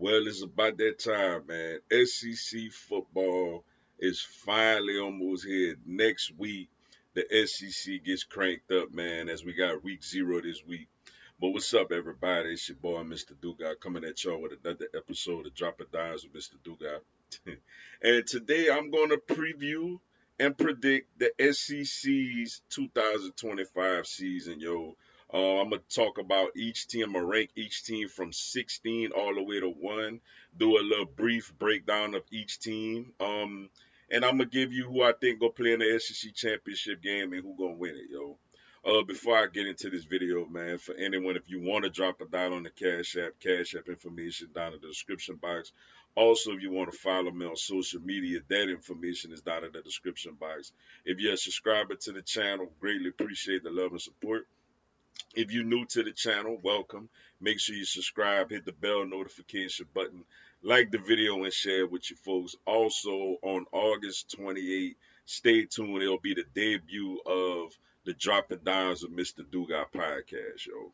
Well, it's about that time, man. SEC football is finally almost here. Next week, the SEC gets cranked up, man, as we got week 0 this week. But what's up, everybody? It's your boy, Mr. Dugas, coming at y'all with another episode of Dropping Dimes with Mr. Dugas. And today I'm going to preview and predict the SEC's 2025 season, yo. I'm gonna talk about each team. I'm gonna rank each team from 16 all the way to 1. Do a little brief breakdown of each team. And I'm gonna give you who I think gonna play in the SEC championship game and who gonna win it, yo. Before I get into this video, man, for anyone, if you want to drop a dime on the Cash App information down in the description box. Also, if you want to follow me on social media, that information is down in the description box. If you're a subscriber to the channel, greatly appreciate the love and support. If you're new to the channel, welcome. Make sure you subscribe, hit the bell notification button, like the video, and share it with your folks. Also, on August 28th, stay tuned. It'll be the debut of the Dropping Dimes of Mr. Dugas podcast, yo.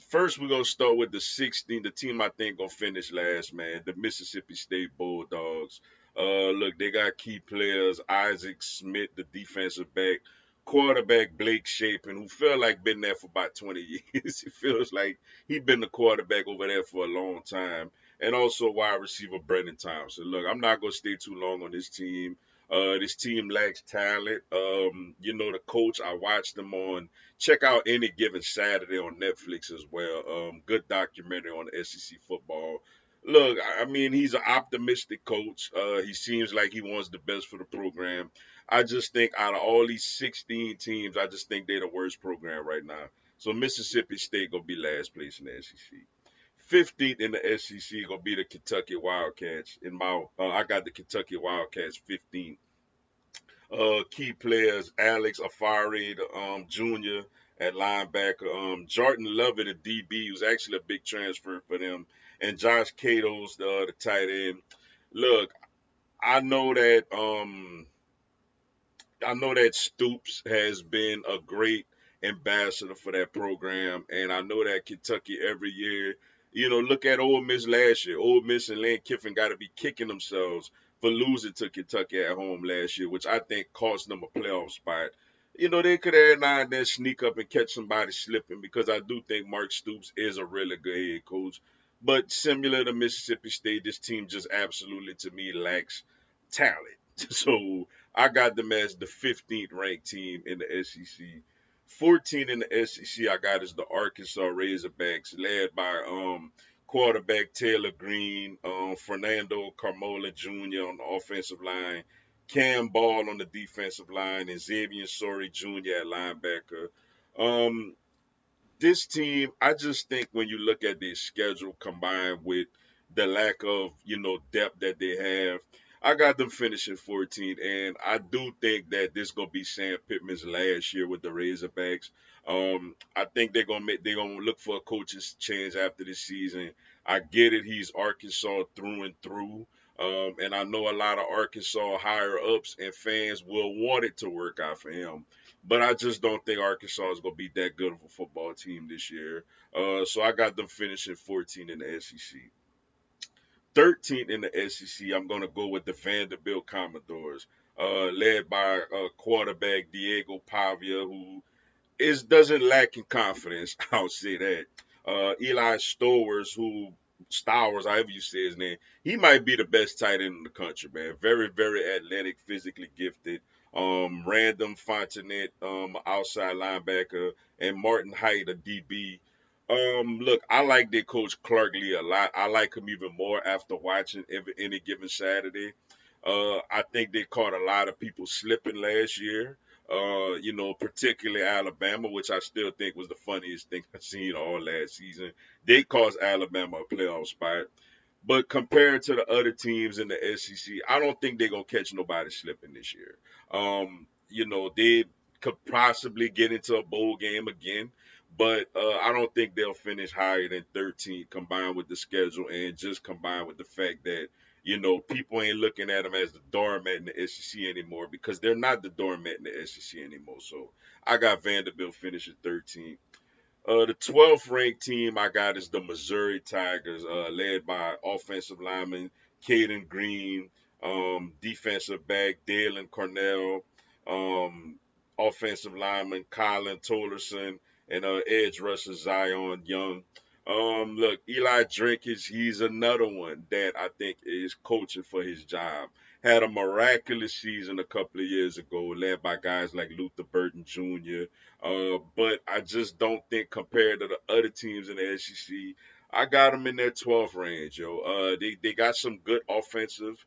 First we're gonna start with the 16, the team I think gonna finish last, man, the Mississippi State Bulldogs. Look, they got key players, Isaac Smith, the defensive back, quarterback Blake Shapen, who felt like been there for about 20 years. It feels like he been the quarterback over there for a long time, and also wide receiver Brendan Thompson. Look, I'm not gonna stay too long on this team. This team lacks talent. The coach, I watched them on check out Any Given Saturday on Netflix as well. Good documentary on SEC football. Look, I mean, he's an optimistic coach. He seems like he wants the best for the program. I just think out of all these 16 teams, I just think they're the worst program right now. So Mississippi State gonna be last place in the SEC. 15th in the SEC gonna be the Kentucky Wildcats. I got the Kentucky Wildcats 15th. Key players Alex Afari, the junior at linebacker, Jordan Lovett at DB, who's actually a big transfer for them, and Josh Cato's the tight end. Look, I know that Stoops has been a great ambassador for that program, and I know that Kentucky every year. Look at Ole Miss last year. Ole Miss and Lane Kiffin got to be kicking themselves for losing to Kentucky at home last year, which I think cost them a playoff spot. They could every now and then sneak up and catch somebody slipping because I do think Mark Stoops is a really good head coach. But similar to Mississippi State, this team just absolutely, to me, lacks talent. So I got them as the 15th ranked team in the SEC. 14 in the SEC, I got is the Arkansas Razorbacks, led by quarterback Taylor Green, Fernando Carmola Jr. on the offensive line, Cam Ball on the defensive line, and Xavier Sori Jr. at linebacker. Um, this team, I just think when you look at their schedule combined with the lack of, depth that they have, I got them finishing 14th, and I do think that this gonna be Sam Pittman's last year with the Razorbacks. I think they're gonna look for a coach's change after this season. I get it, he's Arkansas through and through. And I know a lot of Arkansas higher ups and fans will want it to work out for him. But I just don't think Arkansas is going to be that good of a football team this year. So I got them finishing 14 in the SEC. 13th in the SEC, I'm going to go with the Vanderbilt Commodores, led by quarterback Diego Pavia, who doesn't lack in confidence. I'll say that. Eli Stowers, however you say his name, he might be the best tight end in the country, man. Very, very athletic, physically gifted. Random Fontanet, outside linebacker, and Martin Height, a DB. Look, I like their coach Clark Lee a lot. I like him even more after watching any given Saturday. I think they caught a lot of people slipping last year. Particularly Alabama, which I still think was the funniest thing I've seen all last season. They cost Alabama a playoff spot. But compared to the other teams in the SEC, I don't think they're gonna catch nobody slipping this year. They could possibly get into a bowl game again, but I don't think they'll finish higher than 13 combined with the schedule and just combined with the fact that people ain't looking at them as the doormat in the SEC anymore because they're not the doormat in the SEC anymore. So I got Vanderbilt finishing 13. The 12th ranked team I got is the Missouri Tigers, led by offensive lineman Caden Green, defensive back Dalen Cornell, um, offensive lineman Colin Tollerson, and edge rusher Zion Young. Look, Eli Drinkage, he's another one that I think is coaching for his job. Had a miraculous season a couple of years ago, led by guys like Luther Burton Jr., but I just don't think compared to the other teams in the SEC, I got them in that 12th range, yo. They got some good offensive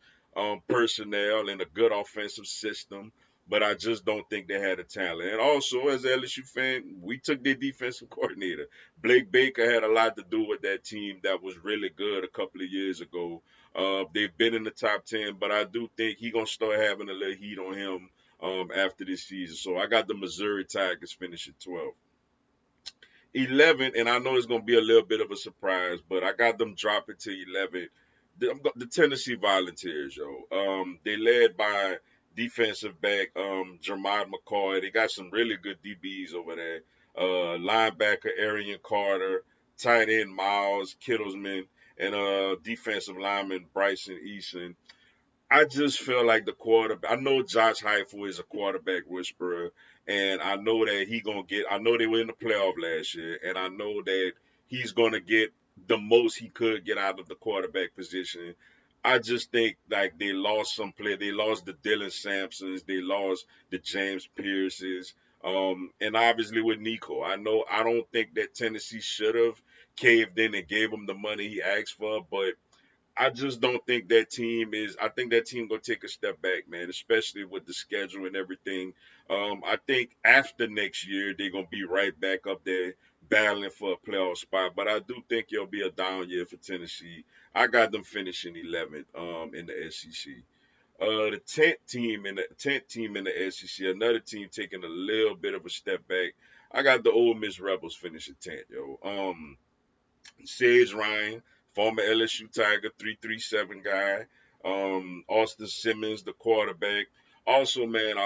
personnel and a good offensive system, but I just don't think they had the talent. And also, as an LSU fan, we took their defensive coordinator. Blake Baker had a lot to do with that team that was really good a couple of years ago. They've been in the top 10, but I do think he's going to start having a little heat on him after this season. So I got the Missouri Tigers finishing 12. 11, and I know it's going to be a little bit of a surprise, but I got them dropping to 11. The Tennessee Volunteers, yo. They led by defensive back Jermod McCoy. They got some really good DBs over there. Linebacker Arian Carter, tight end Miles Kittlesman, and defensive lineman Bryson Eason. I just feel like the quarterback. I know Josh Heupel is a quarterback whisperer, and I know that he gonna get. I know they were in the playoff last year, and I know that he's gonna get the most he could get out of the quarterback position. I just think like they lost some play. They lost the Dylan Sampsons. They lost the James Pierces. And obviously with Nico, I know I don't think that Tennessee should have caved in and gave him the money he asked for, but I just don't think that team is. I think that team gonna take a step back, man. Especially with the schedule and everything. I think after next year they're gonna be right back up there battling for a playoff spot. But I do think it'll be a down year for Tennessee. I got them finishing 11th in the SEC. The tenth team in the SEC, another team taking a little bit of a step back. I got the Ole Miss Rebels finishing 10th, yo. Sage Ryan, former LSU Tiger, 337 guy. Austin Simmons, the quarterback. Also, man,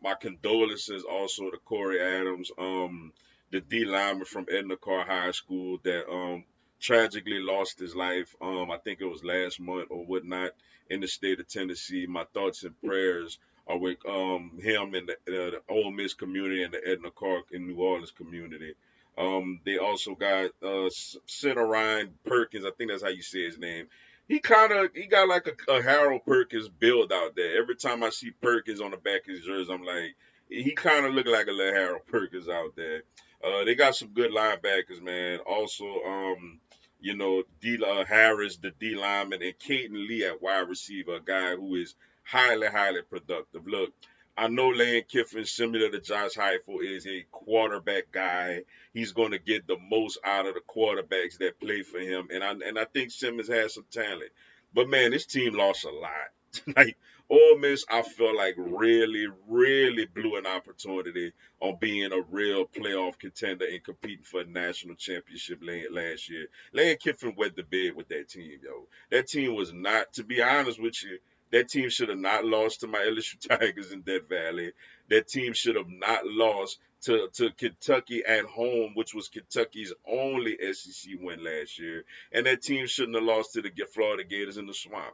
my condolences also to Corey Adams, the D lineman from Edna Carr High School that tragically lost his life. I think it was last month or whatnot in the state of Tennessee. My thoughts and prayers are with him and the Ole Miss community and the Edna Carr in New Orleans community. They also got center Ryan Perkins. I think that's how you say his name. He got like a Harold Perkins build out there. Every time I see Perkins on the back of his jersey, I'm like, he kind of look like a little Harold Perkins out there. They got some good linebackers, man. Also, D Harris, the D lineman, and Caden Lee at wide receiver, a guy who is highly productive. Look, I know Lane Kiffin, similar to Josh Heupel, is a quarterback guy. He's going to get the most out of the quarterbacks that play for him, and I think Simmons has some talent. But man, this team lost a lot. Like Ole Miss, I feel like really blew an opportunity on being a real playoff contender and competing for a national championship last year. Lane Kiffin wet the bed with that team, yo. That team was not, to be honest with you, that team should have not lost to my LSU Tigers in Death Valley. That team should have not lost to Kentucky at home, which was Kentucky's only SEC win last year. And that team shouldn't have lost to the Florida Gators in the swamp.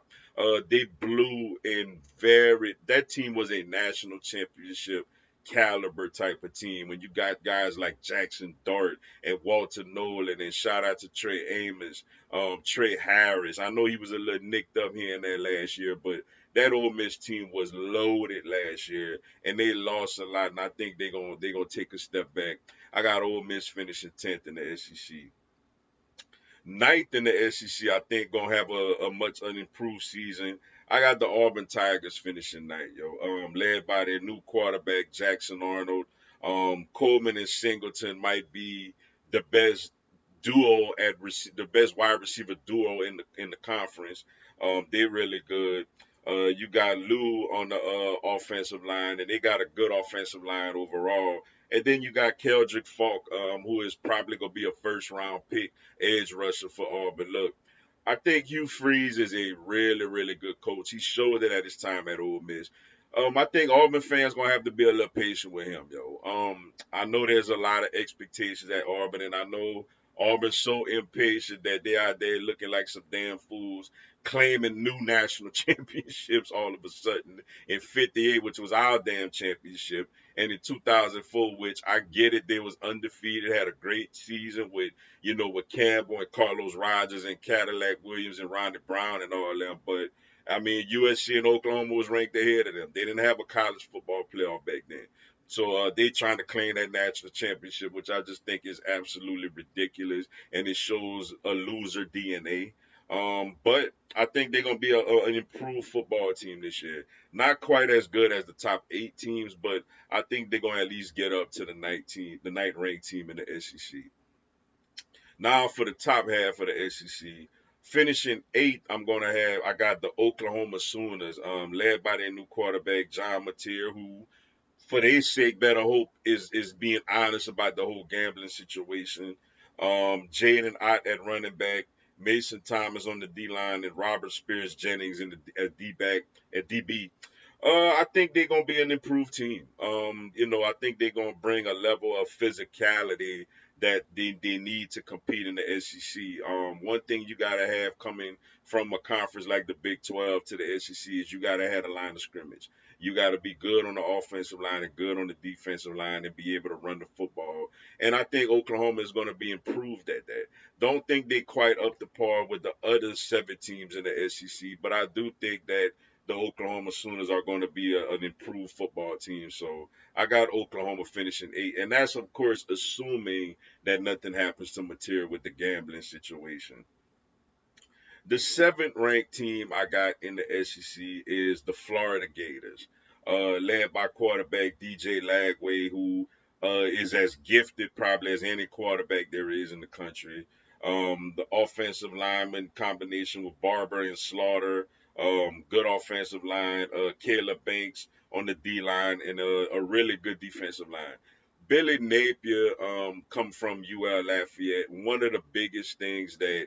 They blew in that team was a national championship caliber type of team. When you got guys like Jackson Dart and Walter Nolan, and shout out to Trey Amos, Trey Harris. I know he was a little nicked up here and there last year, but that Ole Miss team was loaded last year, and they lost a lot. And I think they're gonna take a step back. I got Ole Miss finishing 10th in the SEC. Ninth in the SEC, I think gonna have a much unimproved season. I got the Auburn Tigers finishing ninth, yo. Led by their new quarterback Jackson Arnold. Coleman and Singleton might be the best the best wide receiver duo in the conference. They're really good. You got Lou on the offensive line, and they got a good offensive line overall. And then you got Keldrick Falk, who is probably gonna be a first round pick edge rusher for Auburn. Look, I think Hugh Freeze is a really good coach. He showed it at his time at Ole Miss. I think Auburn fans gonna have to be a little patient with him, yo. I know there's a lot of expectations at Auburn, and I know Auburn's so impatient that they out there looking like some damn fools, claiming new national championships all of a sudden in '58, which was our damn championship, and in 2004, which I get it, they was undefeated, had a great season with with Campbell and Carlos Rogers and Cadillac Williams and Ronnie Brown and all them, but I mean, USC and Oklahoma was ranked ahead of them. They didn't have a college football playoff back then. So they trying to claim that national championship, which I just think is absolutely ridiculous, and it shows a loser DNA. But I think they're gonna be an improved football team this year. Not quite as good as the top 8 teams, but I think they're gonna at least get up to the ninth ranked team in the SEC. Now for the top half of the SEC, finishing eighth, I got the Oklahoma Sooners, led by their new quarterback John Mateer, who for their sake, better hope is being honest about the whole gambling situation. Jaden Ott at running back, Mason Thomas on the D line, and Robert Spears Jennings in the at D back at DB. I think they're gonna be an improved team. I think they're gonna bring a level of physicality that they need to compete in the SEC. One thing you gotta have coming from a conference like the Big 12 to the SEC is you gotta have a line of scrimmage. You got to be good on the offensive line and good on the defensive line and be able to run the football. And I think Oklahoma is going to be improved at that. Don't think they quite up to par with the other 7 teams in the SEC, but I do think that the Oklahoma Sooners are going to be an improved football team. So I got Oklahoma finishing 8, and that's of course assuming that nothing happens to Materia with the gambling situation. The seventh ranked team I got in the SEC is the Florida Gators, led by quarterback DJ Lagway, who is as gifted probably as any quarterback there is in the country. The offensive lineman combination with Barber and Slaughter, good offensive line. Caleb Banks on the D line and a really good defensive line. Billy Napier come from UL Lafayette. One of the biggest things that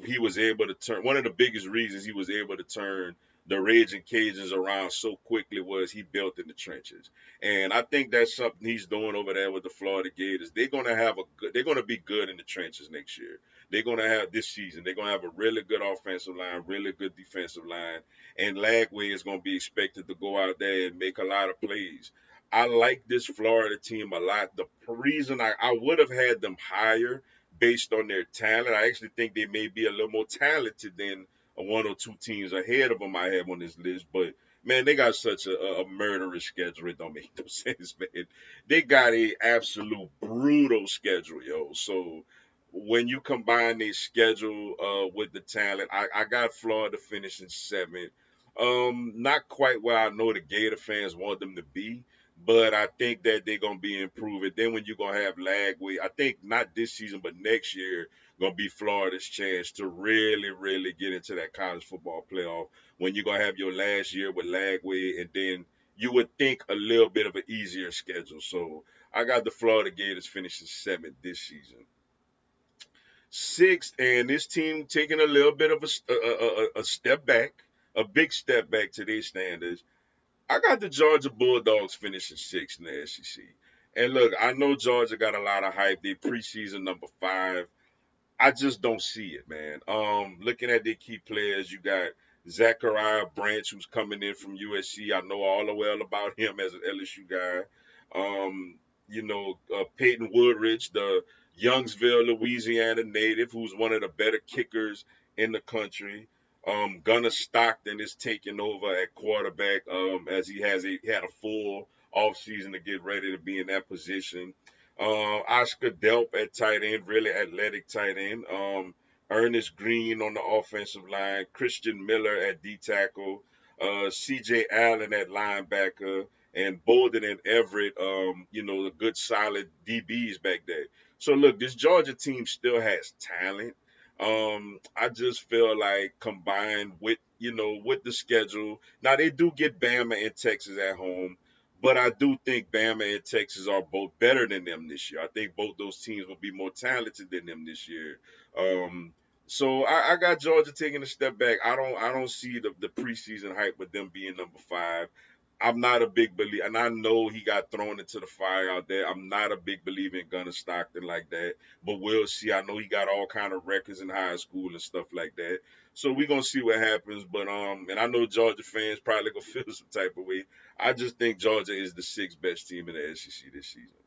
he was able to turn one of the biggest reasons he was able to turn the Raging Cajuns around so quickly was he built in the trenches. And I think that's something he's doing over there with the Florida Gators. They're gonna be good in the trenches next year. They're gonna have this season. They're gonna have a really good offensive line, really good defensive line, and Lagway is gonna be expected to go out there and make a lot of plays. I like this Florida team a lot. The reason I would have had them higher based on their talent. I actually think they may be a little more talented than one or two teams ahead of them I have on this list. But man, they got such a murderous schedule. It don't make no sense, man. They got a absolute brutal schedule, yo. So when you combine their schedule with the talent, I got Florida finishing seventh. Not quite where I know the Gator fans want them to be, but I think that they're gonna be improving. Then when you're gonna have Lagway, I think not this season, but next year gonna be Florida's chance to really, really get into that college football playoff. When you're gonna have your last year with Lagway, and then you would think a little bit of an easier schedule. So I got the Florida Gators finishing seventh this season. Sixth, and this team taking a little bit of a step back, a big step back to their standards. I got the Georgia Bulldogs finishing sixth in the SEC. And look, I know Georgia got a lot of hype. They preseason number 5. I just don't see it, man. Looking at their key players, you got Zachariah Branch, who's coming in from USC. I know all the well about him as an LSU guy. Peyton Woodridge, the Youngsville, Louisiana native, who's one of the better kickers in the country. Gunnar Stockton is taking over at quarterback as he had a full offseason to get ready to be in that position. Oscar Delp at tight end, really athletic tight end. Ernest Green on the offensive line. Christian Miller at D tackle. C.J. Allen at linebacker. And Bolden and Everett, the good solid DBs back there. So look, this Georgia team still has talent. I just feel like combined with the schedule. Now they do get Bama and Texas at home. But I do think Bama and Texas are both better than them this year. I think both those teams will be more talented than them this year. Um, so I got Georgia taking a step back. I don't see the preseason hype with them being number 5. I'm not a big believer, and I know he got thrown into the fire out there. I'm not a big believer in Gunner Stockton like that, but we'll see. I know he got all kind of records in high school and stuff like that. So we're gonna see what happens. But and I know Georgia fans probably gonna feel some type of way. I just think Georgia is the sixth best team in the SEC this season.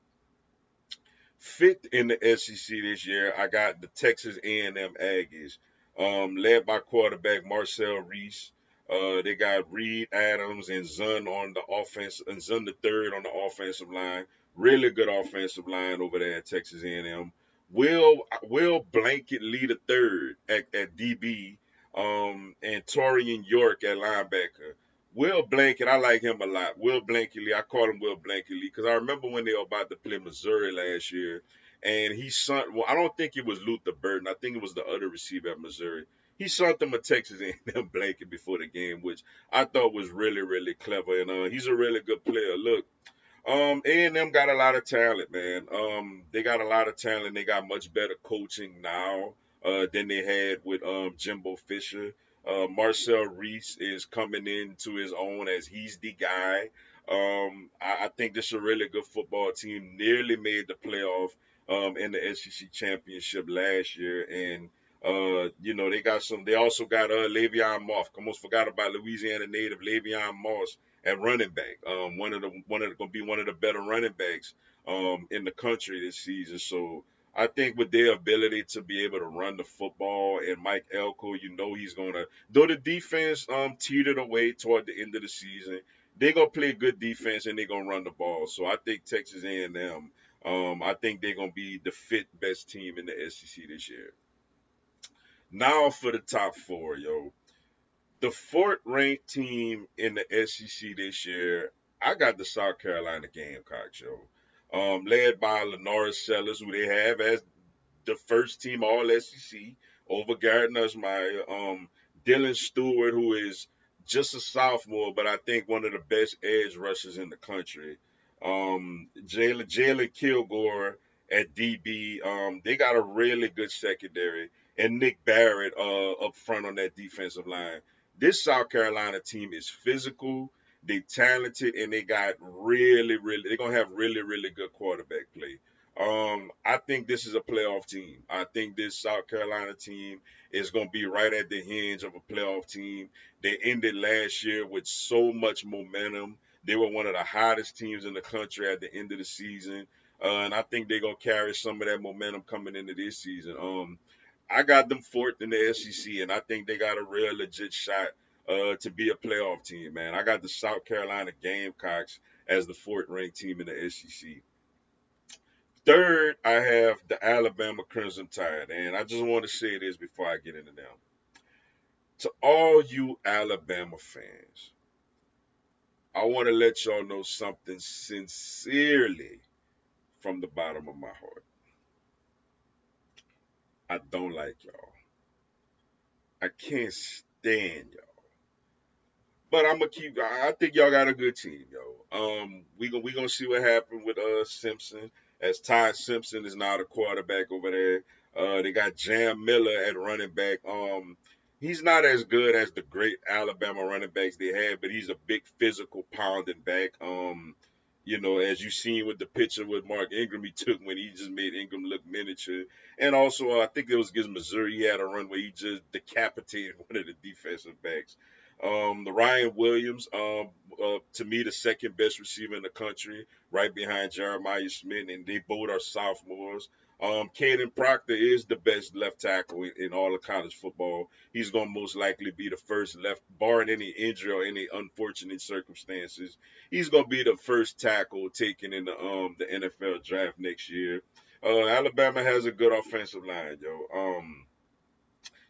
Fifth in the SEC this year, I got the Texas A&M Aggies, led by quarterback Marcel Reese. They got Reed Adams and Zun on the offense, and Zun the third on the offensive line. Really good offensive line over there at Texas A&M. Will Blanket lead the third at DB, and Torian York at linebacker. Will Blanket, I like him a lot. Will Blankley, I call him Will Blankley because I remember when they were about to play Missouri last year, and he sent. Well, I don't think it was Luther Burton. I think it was the other receiver at Missouri. He sent them a Texas A&M blanket before the game, which I thought was really, really clever, and he's a really good player. Look, A&M got a lot of talent, man. They got a lot of talent. They got much better coaching now than they had with Jimbo Fisher. Marcel Reese is coming into his own as he's the guy. I think this is a really good football team. Nearly made the playoff in the SEC championship last year, and they got some. They also got Le'Veon Moss. Almost forgot about Louisiana native Le'Veon Moss at running back. One of the gonna be one of the better running backs in the country this season. So I think with their ability to be able to run the football and Mike Elko, he's gonna though the defense teetered away toward the end of the season, they're gonna play good defense and they're gonna run the ball. So I think Texas A&M, I think they're gonna be the fifth best team in the SEC this year. Now for the top four, yo. The fourth ranked team in the SEC this year, I got the South Carolina Gamecocks, yo. Led by Lenora Sellers, who they have as the first team All SEC over Garrett Nussmeier. Dylan Stewart, who is just a sophomore, but I think one of the best edge rushers in the country. Jalen Kilgore at DB. They got a really good secondary, and Nick Barrett up front on that defensive line. This South Carolina team is physical. They talented and they got really, really. They're gonna have really, really good quarterback play. I think this is a playoff team. I think this South Carolina team is going to be right at the hinge of a playoff team. They ended last year with so much momentum. They were one of the hottest teams in the country at the end of the season. And I think they're going to carry some of that momentum coming into this season. I got them fourth in the SEC, and I think they got a real legit shot to be a playoff team, man. I got the South Carolina Gamecocks as the fourth ranked team in the SEC. Third, I have the Alabama Crimson Tide, and I just want to say this before I get into them. To all you Alabama fans, I want to let y'all know something sincerely from the bottom of my heart. I don't like y'all. I can't stand y'all. But I'm gonna keep. I think y'all got a good team, yo. We gonna see what happened with Simpson, as Ty Simpson is now the quarterback over there. They got Jam Miller at running back. He's not as good as the great Alabama running backs they had, but he's a big physical pounding back. As you seen with the picture with Mark Ingram he took when he just made Ingram look miniature. And also, I think it was against Missouri. He had a run where he just decapitated one of the defensive backs. The Ryan Williams, to me, the second best receiver in the country, right behind Jeremiah Smith, and they both are sophomores. Caden Proctor is the best left tackle in all of college football. He's going to most likely be the first left, barring any injury or any unfortunate circumstances. He's going to be the first tackle taken in the NFL draft next year. Alabama has a good offensive line, yo.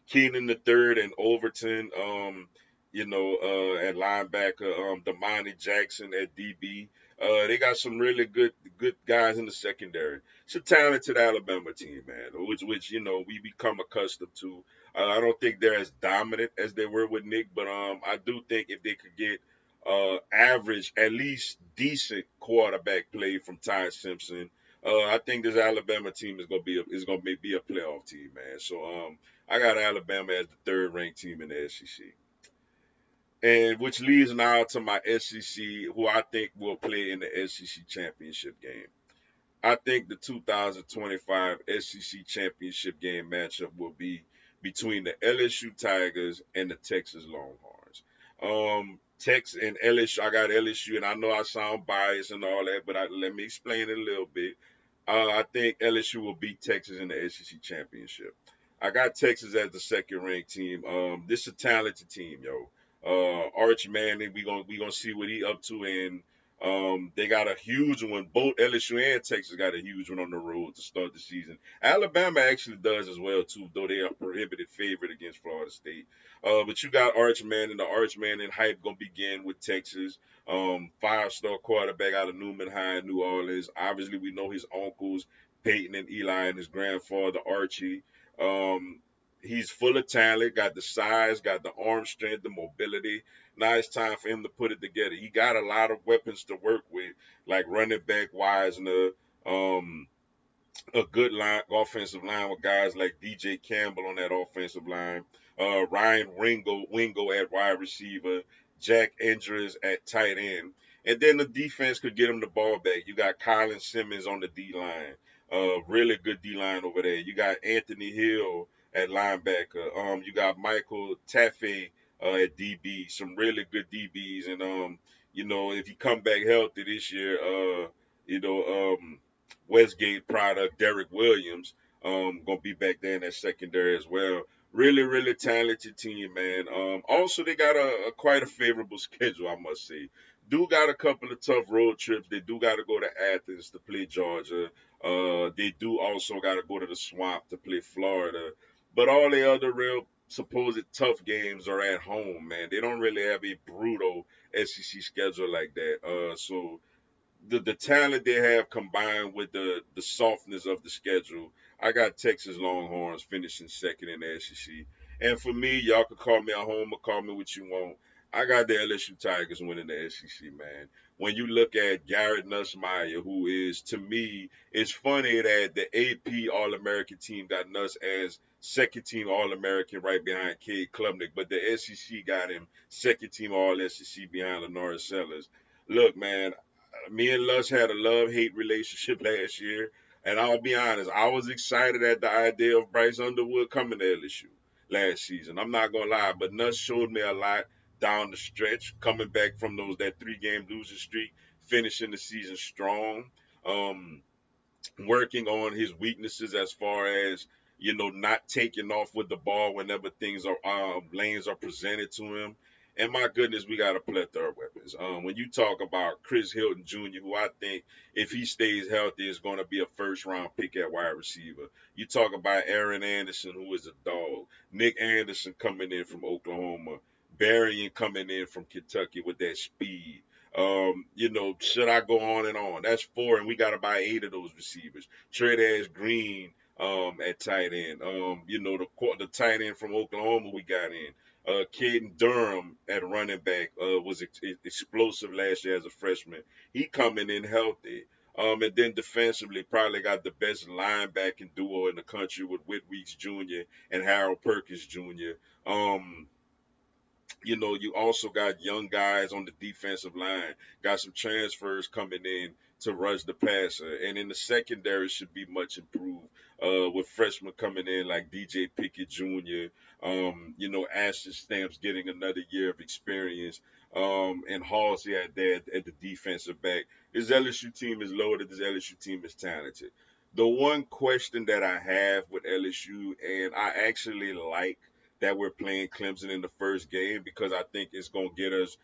Keenan the third and Overton, at linebacker, Damani Jackson at DB. They got some really good guys in the secondary. It's a talented Alabama team, man, which we become accustomed to. I don't think they're as dominant as they were with Nick, but I do think if they could get average, at least decent quarterback play from Ty Simpson, I think this Alabama team is gonna be a playoff team, man. So I got Alabama as the third ranked team in the SEC. And which leads now to my SEC, who I think will play in the SEC championship game. I think the 2025 SEC championship game matchup will be between the LSU Tigers and the Texas Longhorns. Texas and LSU, I got LSU, and I know I sound biased and all that, but let me explain it a little bit. I think LSU will beat Texas in the SEC championship. I got Texas as the second ranked team. This is a talented team, yo. Arch Manning, we gonna see what he up to, and they got a huge one. Both LSU and Texas got a huge one on the road to start the season. Alabama actually does as well too, though they are prohibited favorite against Florida State. But you got Arch Manning. The Arch Manning hype gonna begin with Texas. Five-star quarterback out of Newman High in New Orleans. Obviously, we know his uncles, Peyton and Eli, and his grandfather Archie. Um, he's full of talent, got the size, got the arm strength, the mobility. Now it's time for him to put it together. He got a lot of weapons to work with, like running back Wisner, um, a good line, offensive line with guys like DJ Campbell on that offensive line, Ryan Wingo at wide receiver, Jack Andrews at tight end, and then the defense could get him the ball back. You got Colin Simmons on the D line, really good D line over there. You got Anthony Hill at linebacker. You got Michael Taffe at DB, some really good DBs, and if he come back healthy this year, you know, Westgate product, Derek Williams, gonna be back there in that secondary as well. Really, really talented team, man. Also they got a quite a favorable schedule, I must say. Do got a couple of tough road trips. They do got to go to Athens to play Georgia. They do also got to go to the Swamp to play Florida. But all the other real supposed tough games are at home, man. They don't really have a brutal SEC schedule like that. So the talent they have combined with the softness of the schedule, I got Texas Longhorns finishing second in the SEC. And for me, y'all could call me a homer, call me what you want. I got the LSU Tigers winning the SEC, man. When you look at Garrett Nussmeier, who is, to me, it's funny that the AP All American team got Nuss as second team All American right behind Cade Klubnik, but the SEC got him second team All SEC behind Lenora Sellers. Look, man, me and Lush had a love hate relationship last year, and I'll be honest, I was excited at the idea of Bryce Underwood coming to LSU last season. I'm not gonna lie, but Nuss showed me a lot down the stretch, coming back from that 3 game losing streak, finishing the season strong. Um, Working on his weaknesses as far as not taking off with the ball whenever things are lanes are presented to him. And my goodness, we got a plethora of weapons. When you talk about Chris Hilton Jr., who I think if he stays healthy is going to be a first round pick at wide receiver. You talk about Aaron Anderson, who is a dog. Nick Anderson coming in from Oklahoma. Berrien coming in from Kentucky with that speed. Should I go on and on? That's four, and we got about 8 of those receivers. Trey Green at tight end. The tight end from Oklahoma we got in. Caden Durham at running back was explosive last year as a freshman. He coming in healthy. And then defensively, probably got the best linebacking duo in the country with Whit Weeks Jr. and Harold Perkins Jr. You also got young guys on the defensive line, got some transfers coming in to rush the passer, and in the secondary should be much improved with freshmen coming in like DJ Pickett Jr. Ashton Stamps getting another year of experience, and Halsey at the defensive back. This LSU team is loaded. This LSU team is talented. The one question that I have with LSU, and I actually like that we're playing Clemson in the first game because I think it's going to get us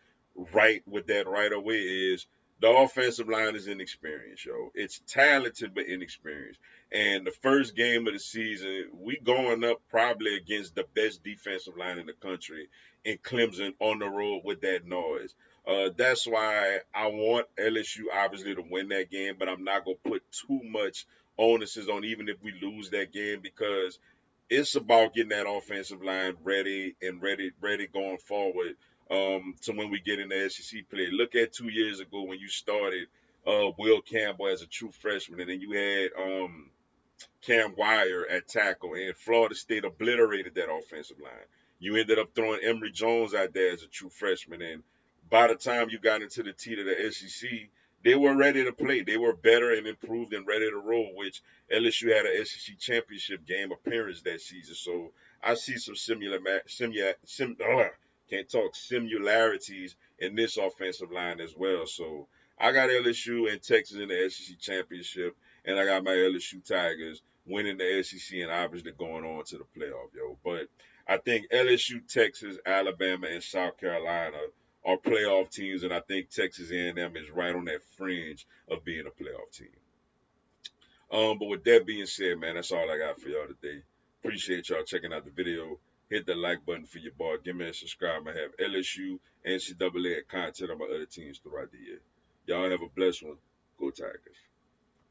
right with that right away is the offensive line is inexperienced, yo. It's talented but inexperienced. And the first game of the season, we going up probably against the best defensive line in the country in Clemson on the road with that noise. That's why I want LSU obviously to win that game, but I'm not gonna put too much onuses on even if we lose that game because it's about getting that offensive line ready and ready going forward. To when we get in the SEC play. Look at 2 years ago when you started Will Campbell as a true freshman, and then you had Cam Wire at tackle, and Florida State obliterated that offensive line. You ended up throwing Emory Jones out there as a true freshman, and by the time you got into the teat of the SEC, they were ready to play. They were better and improved and ready to roll, which LSU had an SEC championship game appearance that season. So I see some can't talk similarities in this offensive line as well. So I got LSU and Texas in the SEC championship, and I got my LSU Tigers winning the SEC and obviously going on to the playoff, yo. But I think LSU, Texas, Alabama, and South Carolina are playoff teams, and I think Texas A&M is right on that fringe of being a playoff team. But with that being said, man, that's all I got for y'all today. Appreciate y'all checking out the video. Hit the like button for your boy. Give me a subscribe. I have LSU, NCAA content on my other teams throughout the year. Y'all have a blessed one. Go Tigers.